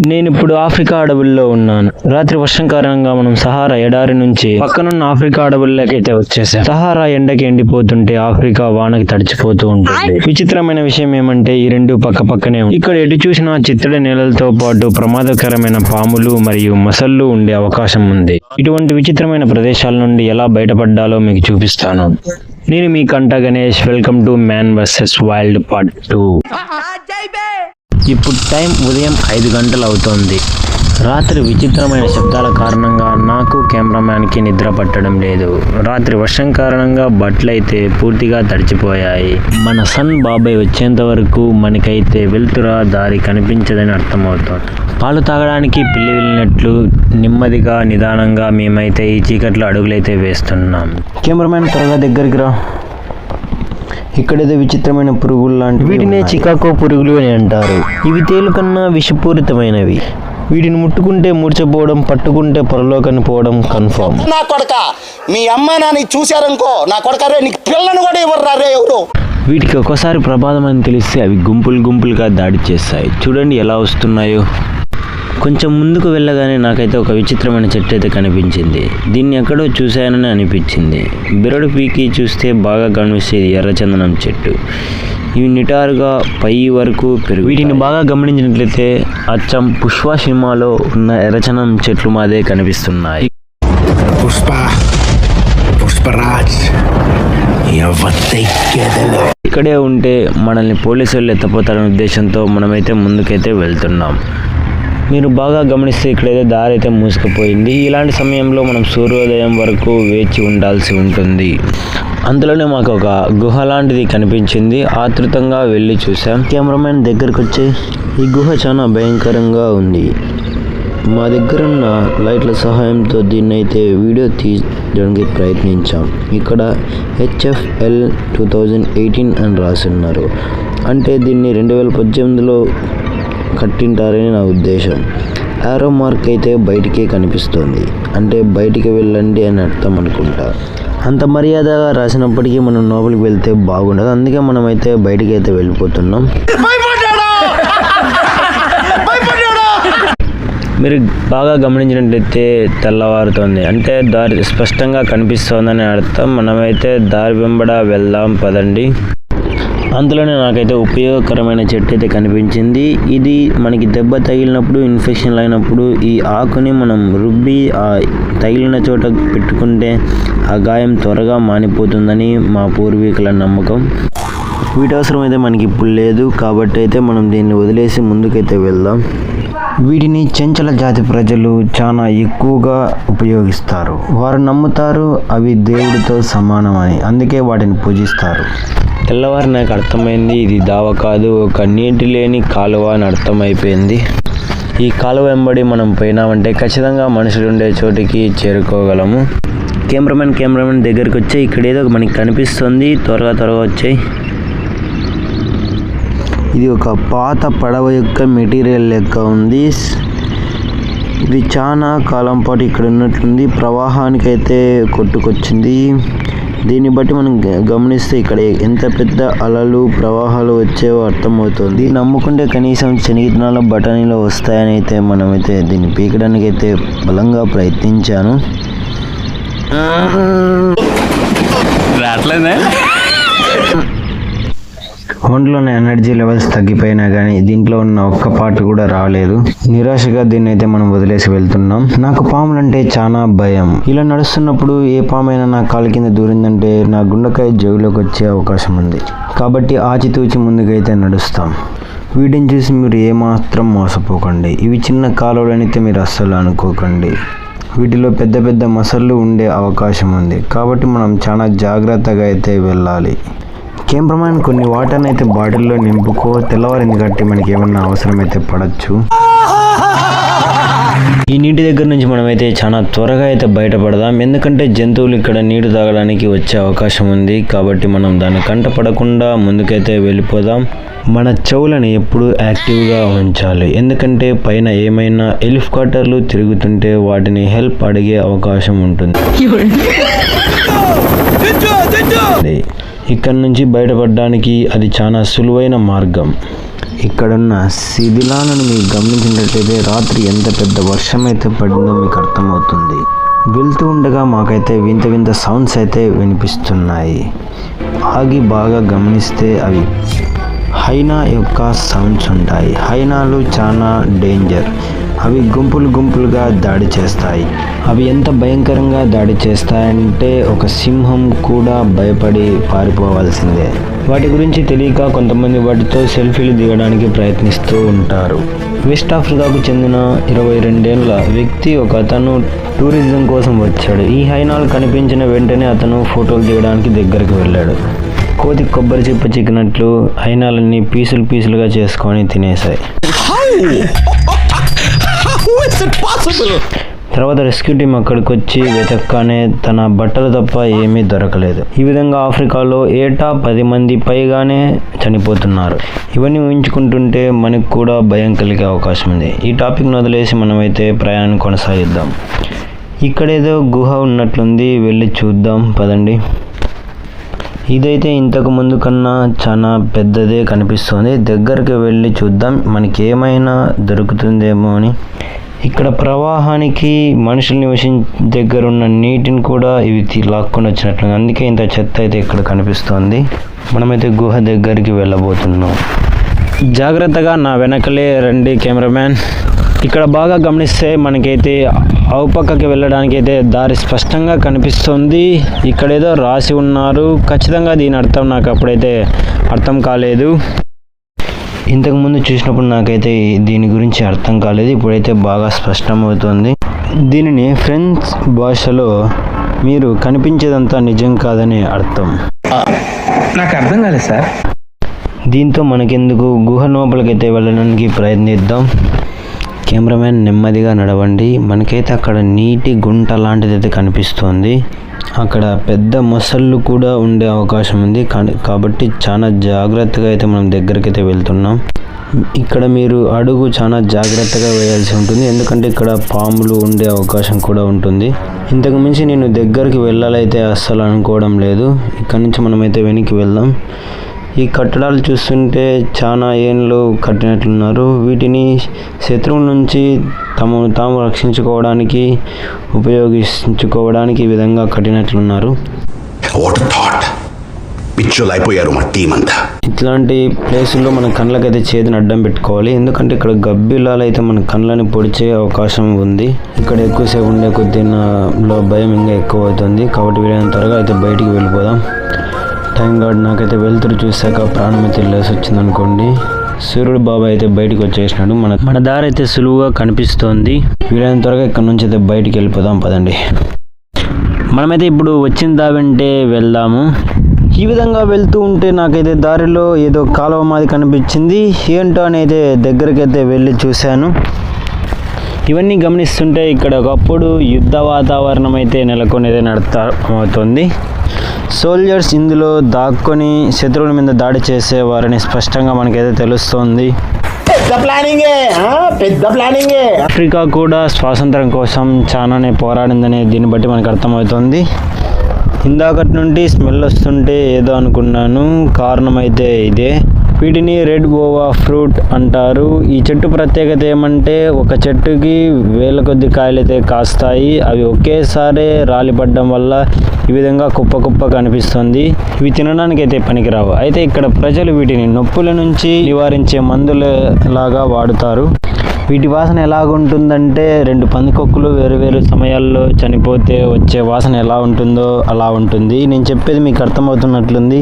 నేను ఇప్పుడు ఆఫ్రికా అడవుల్లో ఉన్నాను. రాత్రి వర్షం కారణంగా మనం సహారా ఎడారి నుంచి పక్కనున్న ఆఫ్రికా అడవుల్లోకి అయితే వచ్చేసాం. సహారా ఎండకి ఎండిపోతుంటే ఆఫ్రికా వానకి తడిచిపోతూ ఉంటుంది. విచిత్రమైన విషయం ఏమంటే ఈ రెండు పక్క పక్కనే ఉన్నాయి. ఇక్కడ ఎటు చూసినా చిత్తడి నేలలతో పాటు ప్రమాదకరమైన పాములు మరియు మొసళ్ళు ఉండే అవకాశం ఉంది. ఇటువంటి విచిత్రమైన ప్రదేశాల నుండి ఎలా బయటపడ్డాలో మీకు చూపిస్తాను. నేను మీ కంట Ganesh. Welcome to man versus wild part 2. ఇప్పుడు టైం ఉదయం 5 గంటలు అవుతోంది. రాత్రి విచిత్రమైన శబ్దాల కారణంగా నాకు కెమెరామ్యాన్కి నిద్ర పట్టడం లేదు. రాత్రి వర్షం కారణంగా బట్టలైతే పూర్తిగా తడిచిపోయాయి. మన సన్ బాబాయ్ వచ్చేంత వరకు మనకైతే వెళ్తురా దారి కనిపించదని అర్థమవుతోంది. పాలు తాగడానికి పిల్లి వెళ్ళినట్లు నెమ్మదిగా నిదానంగా మేమైతే ఈ చీకట్లో అడుగులైతే వేస్తున్నాం. కెమెరామ్యాన్ త్వరగా దగ్గరికి రా. ఇక్కడేదో విచిత్రమైన పురుగులు లాంటి వీటినే చికాకో పురుగులు అని అంటారు. ఇవి తేలు కన్నా విషపూరితమైనవి. వీటిని ముట్టుకుంటే మూర్చపోవడం, పట్టుకుంటే పొరలోకని పోవడం కన్ఫర్మ్. నా కొడక మీ అమ్మ నాని చూశారనుకో, నా కొడక రే నీకు పిల్లను కూడా ఇవ్వరు ఎవరు. వీటికి ఒకసారి ప్రమాదం అని తెలిస్తే అవి గుంపులుగా దాడి చేస్తాయి. చూడండి ఎలా వస్తున్నాయో. కొంచెం ముందుకు వెళ్ళగానే నాకైతే ఒక విచిత్రమైన చెట్టు అయితే కనిపించింది. దీన్ని ఎక్కడో చూశానని అనిపించింది. బెరడు పీకి చూస్తే బాగా కనిపిస్తుంది ఎర్రచందనం చెట్టు. ఇవి నిటారుగా పై వరకు పెరుగు. వీటిని బాగా గమనించినట్లయితే అచ్చం పుష్ప సినిమాలో ఉన్న ఎర్రచందనం చెట్లు మాదే కనిపిస్తున్నాయి. ఇక్కడే ఉంటే మనల్ని పోలీసులు ఎత్తపోతారనే ఉద్దేశంతో మనమైతే ముందుకైతే వెళ్తున్నాం. మీరు బాగా గమనిస్తే ఇక్కడైతే దారి అయితే మూసుకుపోయింది. ఇలాంటి సమయంలో మనం సూర్యోదయం వరకు వేచి ఉండాల్సి ఉంటుంది. అంతలోనే మాకు ఒక గుహ లాంటిది కనిపించింది. ఆతృతంగా వెళ్ళి చూసాం. కెమెరామెన్ దగ్గరకు వచ్చి ఈ గుహ చాలా భయంకరంగా ఉంది. మా దగ్గర ఉన్న లైట్ల సహాయంతో దీన్ని అయితే వీడియో తీయడానికి ప్రయత్నించాం. ఇక్కడ HFL 2018 అని రాసున్నారు. అంటే దీన్ని 2018లో కట్టింటారని నా ఉద్దేశం. ఆరో మార్క్ అయితే బయటికే కనిపిస్తుంది. అంటే బయటికి వెళ్ళండి అని అర్థం అనుకుంటా. అంత మర్యాదగా రాసినప్పటికీ మనం లోపలికి వెళ్తే బాగుండదు. అందుకే మనమైతే బయటికి అయితే వెళ్ళిపోతున్నాం. మీరు బాగా గమనించినట్లయితే తెల్లవారుతోంది. అంటే దారి స్పష్టంగా కనిపిస్తోందని అర్థం. మనమైతే దారి వెంబడ వెళ్దాం పదండి. అందులోనే నాకైతే ఉపయోగకరమైన చెట్టు అయితే కనిపించింది. ఇది మనకి దెబ్బ తగిలినప్పుడు, ఇన్ఫెక్షన్ అయినప్పుడు ఈ ఆకుని మనం రుబ్బి ఆ తగిలిన చోట పెట్టుకుంటే ఆ గాయం త్వరగా మానిపోతుందని మా పూర్వీకుల నమ్మకం. వీటి అవసరం అయితే మనకి ఇప్పుడు లేదు. కాబట్టి అయితే మనం దీన్ని వదిలేసి ముందుకైతే వెళ్దాం. వీటిని చెంచల జాతి ప్రజలు చాలా ఎక్కువగా ఉపయోగిస్తారు. వారు నమ్ముతారు అవి దేవుడితో సమానమని. అందుకే వాటిని పూజిస్తారు. తెల్లవారు నాకు అర్థమైంది ఇది దావ కాదు, ఒక నీటి లేని కాలువ అని అర్థమైపోయింది. ఈ కాలువ వెంబడి మనం పోయినామంటే ఖచ్చితంగా మనుషులు ఉండే చోటికి చేరుకోగలము. కెమెరామెన్ దగ్గరికి వచ్చి ఇక్కడ ఏదో మనకి కనిపిస్తుంది. త్వరగా వచ్చాయి. ఇది ఒక పాత పడవ యొక్క మెటీరియల్ లెక్క ఉంది. ఇది చాలా కాలం పాటు ఇక్కడ ఉన్నట్లుంది. ప్రవాహానికైతే కొట్టుకొచ్చింది. దీన్ని బట్టి మనం గమనిస్తే ఇక్కడ ఎంత పెద్ద అలలు ప్రవాహాలు వచ్చేవో అర్థమవుతుంది. నమ్ముకుంటే కనీసం శనగిత్తనాలు బఠానీలో వస్తాయని అయితే మనమైతే దీన్ని పీకడానికి అయితే బలంగా ప్రయత్నించాను. ఒంట్లోని ఎనర్జీ లెవెల్స్ తగ్గిపోయినా కానీ దీంట్లో ఉన్న ఒక్క పార్ట్ కూడా రాలేదు. నిరాశగా దీన్ని అయితే మనం వదిలేసి వెళ్తున్నాం. నాకు పాములంటే చాలా భయం. ఇలా నడుస్తున్నప్పుడు ఏ పామైనా నా కాలు కింద దూరిందంటే నా గుండెకాయ జోబులోకి వచ్చే అవకాశం ఉంది. కాబట్టి ఆచితూచి ముందుకైతే నడుస్తాం. వీటిని చూసి మీరు ఏమాత్రం మోసపోకండి. ఇవి చిన్న కాలువలనైతే మీరు అస్సలు అనుకోకండి. వీటిలో పెద్ద మొసళ్ళు ఉండే అవకాశం ఉంది. కాబట్టి మనం చాలా జాగ్రత్తగా అయితే వెళ్ళాలి. కెమెరామ్యాన్ కొన్ని వాటర్ని అయితే బాటిల్లో నింపుకో. తెల్లవారింది కాబట్టి మనకి ఏమన్నా అవసరమైతే పడచ్చు. ఈ నీటి దగ్గర నుంచి మనమైతే చాలా త్వరగా అయితే బయటపడదాం. ఎందుకంటే జంతువులు ఇక్కడ నీరు తాగడానికి వచ్చే అవకాశం ఉంది. కాబట్టి మనం దాని కంట పడకుండా ముందుకైతే వెళ్ళిపోదాం. మన చెవులను ఎప్పుడు యాక్టివ్గా ఉంచాలి. ఎందుకంటే పైన ఏమైనా హెలికాప్టర్లు తిరుగుతుంటే వాటిని హెల్ప్ అడిగే అవకాశం ఉంటుంది. ఇక్కడ నుంచి బయటపడడానికి అది చాలా సులువైన మార్గం. ఇక్కడున్న శిథిలాలను మీరు గమనించినట్లయితే రాత్రి ఎంత పెద్ద వర్షం అయితే పడిందో మీకు అర్థమవుతుంది. వెళ్తూ ఉండగా మాకైతే వింత వింత సౌండ్స్ అయితే వినిపిస్తున్నాయి. ఆగి బాగా గమనిస్తే అవి హైనా యొక్క సౌండ్స్ ఉంటాయి. హైనాలు చాలా డేంజర్. అవి గుంపులుగా దాడి చేస్తాయి. అవి ఎంత భయంకరంగా దాడి చేస్తాయంటే ఒక సింహం కూడా భయపడి పారిపోవాల్సిందే. వాటి గురించి తెలియక కొంతమంది వాటితో సెల్ఫీలు దిగడానికి ప్రయత్నిస్తూ ఉంటారు. వెస్ట్ ఆఫ్రికాకు చెందిన 22 ఏళ్ల వ్యక్తి ఒక అతను టూరిజం కోసం వచ్చాడు. ఈ హైనాలు కనిపించిన వెంటనే అతను ఫోటోలు దిగడానికి దగ్గరికి వెళ్ళాడు. కోతి కొబ్బరి చిప్ప చిక్కినట్లు హైనాలన్నీ పీసులుగా చేసుకొని తినేశాయి. తర్వాత రెస్క్యూ టీం అక్కడికి వచ్చి వెతక్కనే తన బట్టలు తప్ప ఏమీ దొరకలేదు. ఈ విధంగా ఆఫ్రికాలో ఏటా 10 మంది పైగానే చనిపోతున్నారు. ఇవన్నీ ఊహించుకుంటుంటే మనకు కూడా భయం కలిగే అవకాశం ఉంది. ఈ టాపిక్ను వదిలేసి మనమైతే ప్రయాణం కొనసాగిద్దాం. ఇక్కడేదో గుహ ఉన్నట్లుంది, వెళ్ళి చూద్దాం పదండి. ఇదైతే ఇంతకు ముందు కన్నా చాలా పెద్దదే కనిపిస్తుంది. దగ్గరికి వెళ్ళి చూద్దాం మనకి ఏమైనా దొరుకుతుందేమో అని. ఇక్కడ ప్రవాహానికి మనుషులు దగ్గర ఉన్న నీటిని కూడా ఇవి లాక్కొని వచ్చినట్లు, అందుకే ఇంత చెత్త అయితే ఇక్కడ కనిపిస్తోంది. మనమైతే గుహ దగ్గరికి వెళ్ళబోతున్నాం. జాగ్రత్తగా నా వెనకలే రండి కెమెరామ్యాన్. ఇక్కడ బాగా గమనిస్తే మనకైతే పక్కకి వెళ్ళడానికి అయితే దారి స్పష్టంగా కనిపిస్తుంది. ఇక్కడ ఏదో రాసి ఉన్నారు. ఖచ్చితంగా దీని అర్థం నాకు అప్పుడైతే అర్థం కాలేదు. ఇంతకుముందు చూసినప్పుడు నాకైతే దీని గురించి అర్థం కాలేదు. ఇప్పుడైతే బాగా స్పష్టమవుతుంది. దీనిని ఫ్రెంచ్ భాషలో మీరు కనిపించేదంతా నిజం కాదని అర్థం. నాకు అర్థం కాలేదు సార్. దీంతో మనకెందుకు గుహ లోపలికైతే వెళ్ళడానికి ప్రయత్నిద్దాం. కెమెరామ్యాన్ నెమ్మదిగా నడవండి. మనకైతే అక్కడ నీటి గుంట లాంటిది అయితే కనిపిస్తుంది. అక్కడ పెద్ద మొసళ్ళు కూడా ఉండే అవకాశం ఉంది. కాబట్టి చాలా జాగ్రత్తగా అయితే మనం దగ్గరికి వెళ్తున్నాం. ఇక్కడ మీరు అడుగు చాలా జాగ్రత్తగా వేయాల్సి ఉంటుంది, ఎందుకంటే ఇక్కడ పాములు ఉండే అవకాశం కూడా ఉంటుంది. ఇంతకు మించి నేను దగ్గరికి వెళ్ళాలైతే అస్సలు అనుకోవడం లేదు. ఇక్కడ నుంచి మనమైతే వెనక్కి వెళ్దాం. ఈ కట్టడాలు చూస్తుంటే చాలా ఏళ్ళు కట్టినట్లున్నారు. వీటిని శత్రువుల నుంచి తాము రక్షించుకోవడానికి ఉపయోగించుకోవడానికి ఈ విధంగా కట్టినట్లున్నారు. ఇట్లాంటి ప్లేసుల్లో మన కళ్ళకైతే చేతిని అడ్డం పెట్టుకోవాలి, ఎందుకంటే ఇక్కడ గబ్బిలాలు అయితే మన కళ్ళని పొడిచే అవకాశం ఉంది. ఇక్కడ ఎక్కువసేపు ఉండే కొద్దీ నాలో భయం ఇంకా ఎక్కువ అవుతుంది. కాబట్టి వీలైనంత త్వరగా అయితే బయటికి వెళ్ళిపోదాం. టైం గార్డ్ నాకైతే వెళ్తురు చూశాక ప్రాణం అయితే లేసి వచ్చింది అనుకోండి. సూర్యుడు బాబా అయితే బయటికి వచ్చేసినాడు. మన దారి అయితే సులువుగా కనిపిస్తోంది. వీలైనంత త్వరగా ఇక్కడ నుంచి అయితే బయటికి వెళ్ళిపోదాం పదండి. మనమైతే ఇప్పుడు వచ్చిన దావంటే వెళ్దాము. ఈ విధంగా వెళ్తూ ఉంటే నాకైతే దారిలో ఏదో కాలువ మాది కనిపించింది. ఏంటో అని అయితే దగ్గరికి అయితే వెళ్ళి చూశాను. ఇవన్నీ గమనిస్తుంటే ఇక్కడ ఒకప్పుడు యుద్ధ వాతావరణం అయితే నెలకొనేదే అర్థమవుతుంది. సోల్జర్స్ ఇందులో దాక్కొని శత్రువుల మీద దాడి చేసే వారిని స్పష్టంగా మనకైతే తెలుస్తోంది. ఆఫ్రికా కూడా స్వాతంత్రం కోసం చాలానే పోరాడిందనే దీన్ని బట్టి మనకు అర్థమవుతుంది. ఇందాకటి నుండి స్మెల్ వస్తుంటే ఏదో అనుకున్నాను, కారణం అయితే ఇదే. వీటిని రెడ్ గోవా ఫ్రూట్ అంటారు. ఈ చెట్టు ప్రత్యేకత ఏమంటే ఒక చెట్టుకి వేల కొద్ది కాయలు అయితే కాస్తాయి. అవి ఒకేసారి రాలిపడడం వల్ల ఈ విధంగా కుప్ప కనిపిస్తుంది. ఇవి తినడానికి అయితే పనికిరావు. అయితే ఇక్కడ ప్రజలు వీటిని నొప్పుల నుంచి నివారించే మందులలాగా వాడుతారు. వీటి వాసన ఎలాగుంటుందంటే 2 పందికొక్కులు వేరు సమయాల్లో చనిపోతే వచ్చే వాసన ఎలా ఉంటుందో అలా ఉంటుంది. నేను చెప్పేది మీకు అర్థమవుతున్నట్లుంది.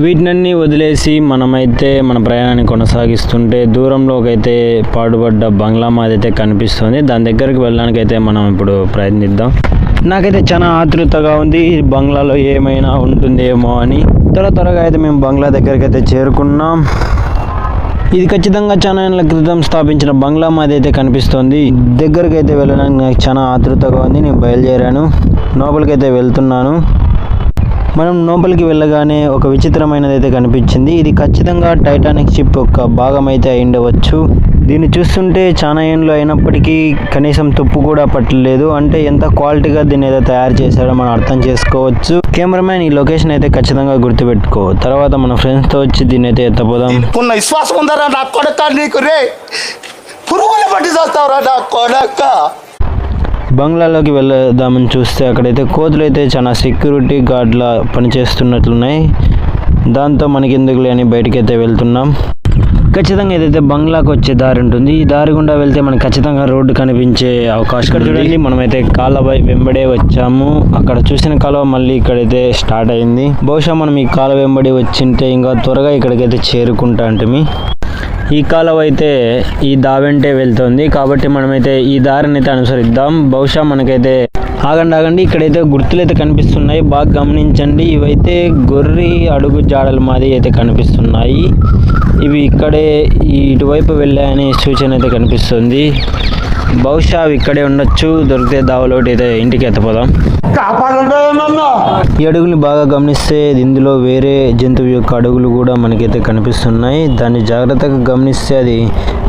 వీటినన్నీ వదిలేసి మనమైతే మన ప్రయాణాన్ని కొనసాగిస్తుంటే దూరంలోకైతే పాడుపడ్డ బంగ్లా మాది అయితే కనిపిస్తుంది. దాని దగ్గరికి వెళ్ళడానికి అయితే మనం ఇప్పుడు ప్రయత్నిద్దాం. నాకైతే చాలా ఆతృతగా ఉంది బంగ్లాలో ఏమైనా ఉంటుందేమో అని. త్వరగా అయితే మేము బంగ్లా దగ్గరికి అయితే చేరుకున్నాం. ఇది ఖచ్చితంగా చాలా ఏళ్ల క్రితం స్థాపించిన బంగ్లా మాది అయితే కనిపిస్తోంది. దగ్గరికి అయితే వెళ్ళడానికి నాకు చాలా ఆతృతగా ఉంది. నేను బయలుదేరాను, లోపలికైతే వెళ్తున్నాను. మనం లోపలికి వెళ్ళగానే ఒక విచిత్రమైనది అయితే కనిపించింది. ఇది ఖచ్చితంగా టైటానిక్ షిప్ యొక్క భాగం అయితే అయి ఉండవచ్చు. దీన్ని చూస్తుంటే చాలా ఏండ్లు అయినప్పటికీ కనీసం తుప్పు కూడా పట్టలేదు. అంటే ఎంత క్వాలిటీగా దీన్ని ఏదో తయారు చేశాడో మనం అర్థం చేసుకోవచ్చు. కెమెరామ్యాన్ ఈ లొకేషన్ అయితే ఖచ్చితంగా గుర్తుపెట్టుకో. తర్వాత మన ఫ్రెండ్స్తో వచ్చి దీన్ని అయితే ఎత్తపోదాం. ఉన్న విశ్వాసం ఉందరా నా కొడక నీకు రే, పురుగులు పట్టి చేస్తావురా నా కొడక. బంగ్లాలోకి వెళ్దామని చూస్తే అక్కడైతే కోతులు అయితే చాలా సెక్యూరిటీ గార్డ్లా పనిచేస్తున్నట్లున్నాయి. దాంతో మనకి ఎందుకులే అని బయటికి వెళ్తున్నాం. ఖచ్చితంగా ఏదైతే బంగ్లాకు వచ్చే దారి ఉంటుంది, ఈ దారి గుండా వెళ్తే మనకి ఖచ్చితంగా రోడ్డు కనిపించే అవకాశం. ఇక్కడ చూడండి, మనమైతే కాలువ వెంబడే వచ్చాము. అక్కడ చూసిన కాలువ మళ్ళీ ఇక్కడైతే స్టార్ట్ అయింది. బహుశా మనం ఈ కాలువ వెంబడి వచ్చింటే ఇంకా త్వరగా ఇక్కడికైతే చేరుకుంటా అంటే ఈ కాలువ అయితే ఈ దావెంటే వెళ్తుంది కాబట్టి మనమైతే ఈ దారిని అయితే అనుసరిద్దాం. బహుశా మనకైతే ఆగండి ఇక్కడైతే గుర్తులు అయితే కనిపిస్తున్నాయి, బాగా గమనించండి. ఇవైతే గొర్రె అడుగు జాడల మాది అయితే కనిపిస్తున్నాయి. ఇవి ఇక్కడే ఇటువైపు వెళ్ళాయని సూచన అయితే కనిపిస్తుంది. బహుశా అవి ఇక్కడే ఉండొచ్చు. దొరికితే దావలోటి అయితే ఇంటికి ఎత్తపోదాం. ఈ అడుగుని బాగా గమనిస్తే ఇందులో వేరే జంతువు యొక్క అడుగులు కూడా మనకైతే కనిపిస్తున్నాయి. దాన్ని జాగ్రత్తగా గమనిస్తే అది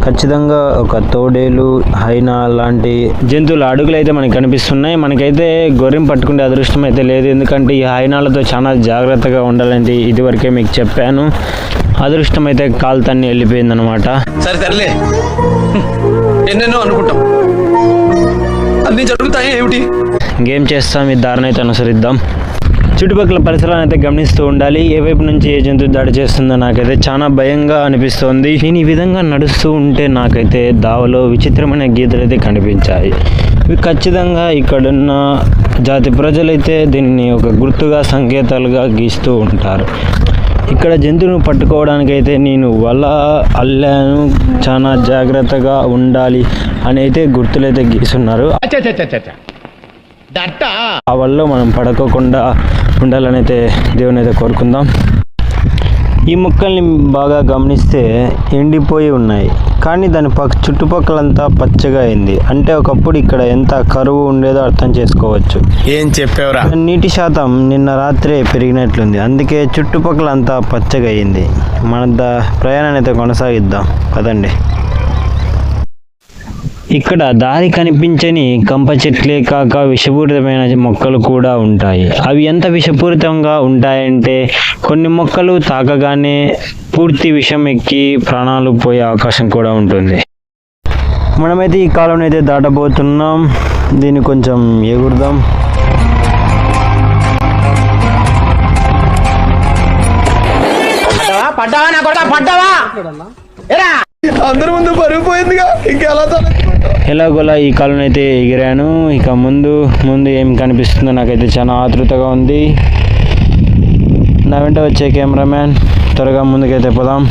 ఖచ్చితంగా ఒక తోడేలు, హైనా లాంటి జంతువుల అడుగులు అయితే మనకి కనిపిస్తున్నాయి. మనకైతే గొర్రెం పట్టుకునే అదృష్టం అయితే లేదు, ఎందుకంటే ఈ హైనాలతో చాలా జాగ్రత్తగా ఉండాలంటే ఇదివరకే మీకు చెప్పాను. అదృష్టం అయితే కాలు తన్ని వెళ్ళిపోయింది అనమాట. సరే ఎన్నెన్నో అనుకుంటాం, అన్ని జరుగుతాయి ఏమిటి. ఇంకేం చేస్తాం, ఈ దారిని అయితే అనుసరిద్దాం. చుట్టుపక్కల పరిసరాలను అయితే గమనిస్తూ ఉండాలి. ఏ వైపు నుంచి ఏ జంతువు దాడి చేస్తుందో నాకైతే చాలా భయంగా అనిపిస్తోంది. నేను ఈ విధంగా నడుస్తూ ఉంటే నాకైతే దావలో విచిత్రమైన గీతలు అయితే కనిపించాయి. ఇవి ఖచ్చితంగా ఇక్కడున్న జాతి ప్రజలైతే దీన్ని ఒక గుర్తుగా, సంకేతాలుగా గీస్తూ ఉంటారు. ఇక్కడ జంతువును పట్టుకోవడానికైతే నేను వల అల్లాను, చాలా జాగ్రత్తగా ఉండాలి అని అయితే గుర్తులైతే గీస్తున్నారు. ఆ వల్ల మనం పడుకోకుండా ఉండాలని అయితే దేవుని అయితే కోరుకుందాం. ఈ మొక్కల్ని బాగా గమనిస్తే ఎండిపోయి ఉన్నాయి, కానీ దాని చుట్టుపక్కలంతా పచ్చగా అయింది. అంటే ఒకప్పుడు ఇక్కడ ఎంత కరువు ఉండేదో అర్థం చేసుకోవచ్చు. ఏం చెప్పావురా? నీటి శాతం నిన్న రాత్రే పెరిగినట్లుంది, అందుకే చుట్టుపక్కలంతా పచ్చగా అయింది. మన ప్రయాణాన్ని అయితే కొనసాగిద్దాం పదండి. ఇక్కడ దారి కనిపించని కంప చెట్లే కాక విషపూరితమైన మొక్కలు కూడా ఉంటాయి. అవి ఎంత విషపూరితంగా ఉంటాయంటే కొన్ని మొక్కలు తాకగానే పూర్తి విషం ఎక్కి ప్రాణాలు పోయే అవకాశం కూడా ఉంటుంది. మనమైతే ఈ కాలువను అయితే దాటబోతున్నాం. దీన్ని కొంచెం ఎగురుదాం. అందరి ముందు పరుగు పోయిందిగా, ఇంకెలా ఎలాగోలా ఈ కాలువను అయితే ఎగిరాను. ఇక ముందు ఏం కనిపిస్తుందో నాకైతే చాలా ఆతృతగా ఉంది. నా వెంట వచ్చే కెమెరామ్యాన్ త్వరగా ముందుకైతే పోదాం.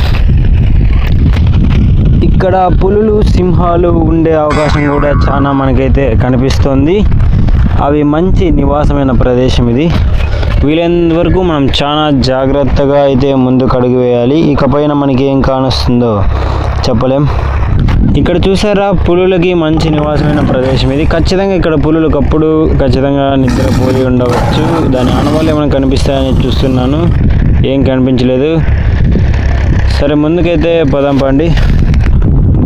ఇక్కడ పులులు, సింహాలు ఉండే అవకాశం కూడా చాలా మనకైతే కనిపిస్తుంది. అవి మంచి నివాసమైన ప్రదేశం ఇది. వీలైనంత వరకు మనం చాలా జాగ్రత్తగా అయితే ముందుకు అడుగు వేయాలి. ఇకపైన మనకి ఏం కానొస్తుందో చెప్పలేం. ఇక్కడ చూసారా, పులులకి మంచి నివాసమైన ప్రదేశం ఇది. ఖచ్చితంగా ఇక్కడ పులులు ఒకప్పుడు ఖచ్చితంగా నిద్రపోయి ఉండవచ్చు. దాని ఆనవాళ్ళు ఏమైనా కనిపిస్తాయని చూస్తున్నాను, ఏం కనిపించలేదు. సరే ముందుకైతే పోదాం పండి.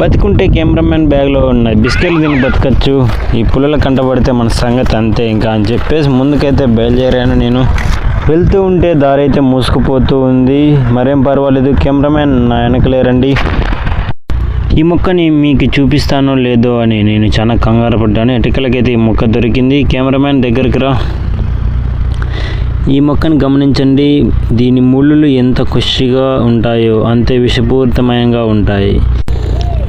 బతికుంటే కెమెరామ్యాన్ బ్యాగ్లో ఉన్నాయి బిస్కెట్లు తిని బతకచ్చు, ఈ పులుల కంటపడితే మన సంగతి అంతే ఇంకా అని చెప్పేసి ముందుకైతే బయలుదేరాను. నేను వెళ్తూ ఉంటే దారి అయితే మూసుకుపోతూ ఉంది. మరేం పర్వాలేదు, కెమెరామ్యాన్ నా వెనకలేరండి. ఈ మొక్కని మీకు చూపిస్తానో లేదో అని నేను చాలా కంగారు పడ్డాను. ఎటుకలకైతే ఈ మొక్క దొరికింది. కెమెరామ్యాన్ దగ్గరికి రా. ఈ మొక్కను గమనించండి. దీని ముళ్ళులు ఎంత ఖుషిగా ఉంటాయో అంతే విషపూరితమయంగా ఉంటాయి.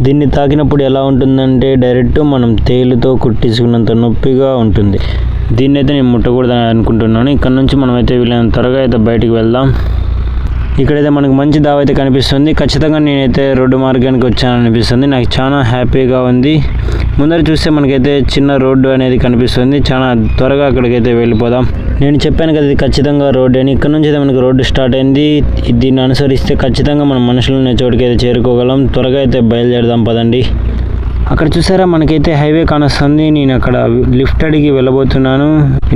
దీన్ని తాకినప్పుడు ఎలా ఉంటుందంటే డైరెక్ట్ మనం తేలుతో కుట్టించుకున్నంత నొప్పిగా ఉంటుంది. దీన్ని అయితే నేను ముట్టకూడదని అనుకుంటున్నాను. ఇక్కడ నుంచి మనమైతే వీళ్ళని త్వరగా అయితే బయటికి వెళ్దాం. ఇక్కడైతే మనకు మంచి దావ అయితే కనిపిస్తుంది. ఖచ్చితంగా నేనైతే రోడ్డు మార్గానికి వచ్చానని అనిపిస్తుంది. నాకు చాలా హ్యాపీగా ఉంది. ముందర చూస్తే మనకైతే చిన్న రోడ్డు అనేది కనిపిస్తుంది. చాలా త్వరగా అక్కడికైతే వెళ్ళిపోదాం. నేను చెప్పాను కదా ఇది ఖచ్చితంగా రోడ్డు అని. ఇక్కడ నుంచి అయితే మనకు రోడ్డు స్టార్ట్ అయింది. దీన్ని అనుసరిస్తే ఖచ్చితంగా మనం మనుషులు ఉన్న చోటుకైతే చేరుకోగలం. త్వరగా అయితే బయలుదేరదాం పదండి. అక్కడ చూసారా, మనకైతే హైవే కానొస్తుంది. నేను అక్కడ లిఫ్ట్ అడిగి వెళ్ళబోతున్నాను.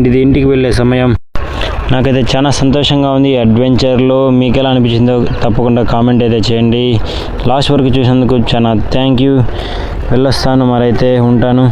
ఇది ఇంటికి వెళ్ళే సమయం. నాకైతే చాలా సంతోషంగా ఉంది ఈ అడ్వెంచర్లో. మీకు ఎలా అనిపించిందో తప్పకుండా కామెంట్ అయితే చేయండి. లాస్ట్ వరకు చూసినందుకు చాలా థ్యాంక్ యూ. వెళ్ళొస్తాను, మరైతే ఉంటాను.